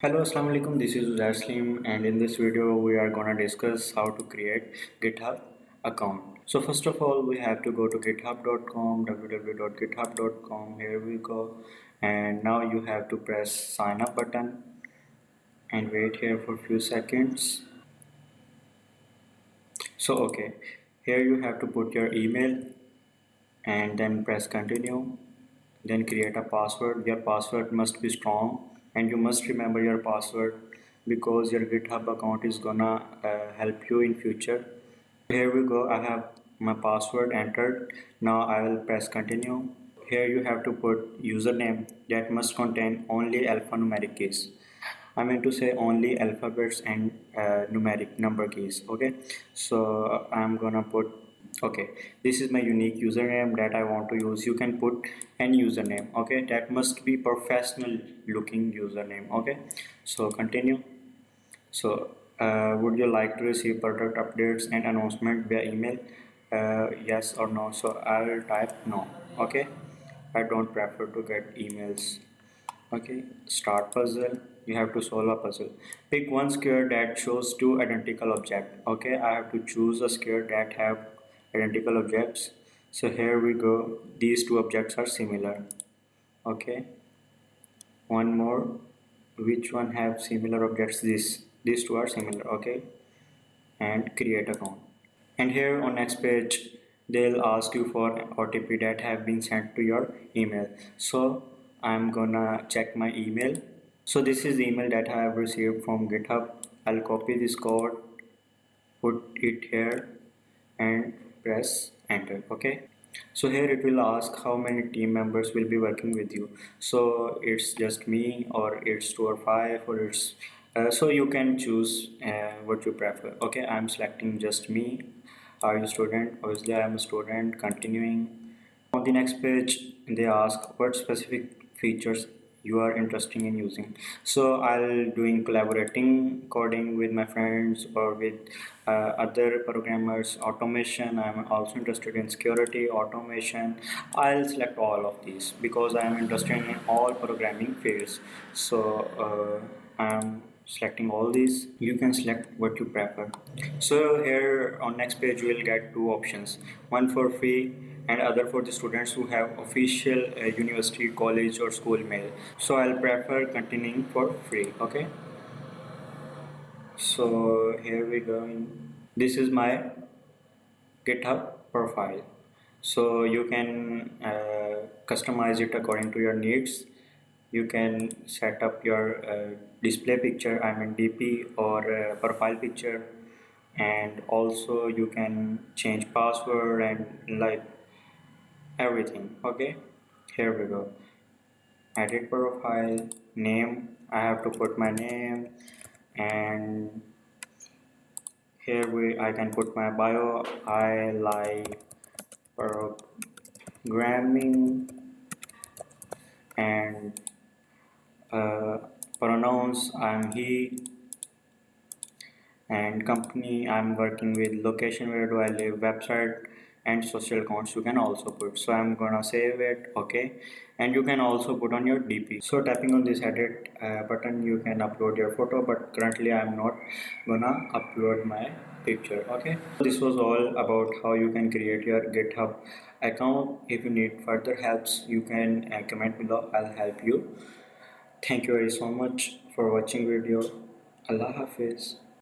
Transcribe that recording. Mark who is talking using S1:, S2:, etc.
S1: Hello, Assalamu alaikum. This is Zaslim, and in this video, we are gonna discuss how to create GitHub account. So first of all, we have to go to github.com, www.github.com. Here we go, and now you have to press sign up button and wait here for few seconds. So okay, here you have to put your email and then press continue. Then create a password. Your password must be strong and you must remember your password because your GitHub account is gonna help you in future. Here we go. I have my password entered. Now I will press continue. Here you have to put username that must contain only alphanumeric keys. I mean to say only alphabets and numeric number keys. Okay, so I'm gonna put, okay, this is my unique username that I want to use. You can put any username. Okay, that must be professional looking username. Okay, so continue. So would you like to receive product updates and announcement via email? Yes or no? So I'll type no. Okay, I don't prefer to get emails. Okay, start puzzle. You have to solve a puzzle. Pick one square that shows two identical objects. Okay, I have to choose a square that have identical objects. So here we go. These two objects are similar. Okay, one more. Which one have similar objects? These two are similar. Okay, and create account. And here on next page, they'll ask you for OTP that have been sent to your email. So I'm gonna check my email. So this is the email that I have received from GitHub. I'll copy this code, put it here and press enter. Okay, so here it will ask how many team members will be working with you. So it's just me, or it's 2 or 5, or it's so you can choose what you prefer. Okay, I'm selecting just me. Are you student? Obviously I am a student. Continuing. On the next page, they ask what specific features you are interested in using. So I'll doing collaborating coding with my friends or with other programmers. Automation, I'm also interested in security, automation. I'll select all of these because I am interested in all programming fields. So I'm selecting all these. You can select what you prefer. So here on next page you will get two options, one for free and other for the students who have official university, college or school mail. So I'll prefer continuing for free. Okay, so here we go. This is my GitHub profile. So you can customize it according to your needs. You can set up your display picture, I mean DP, or profile picture, and also you can change password and like everything. Okay, here we go. Edit profile, name, I have to put my name, and here I can put my bio. I like programming, and uh, pronouns, I'm he, and company I'm working with, location where do I live, website and social accounts you can also put. So I'm gonna save it. Okay, and you can also put on your DP. So tapping on this edit button, you can upload your photo, but currently I'm not gonna upload my picture. Okay, this was all about how you can create your GitHub account. If you need further helps, you can comment below. I'll help you. Thank you very so much for watching video. Allah Hafiz.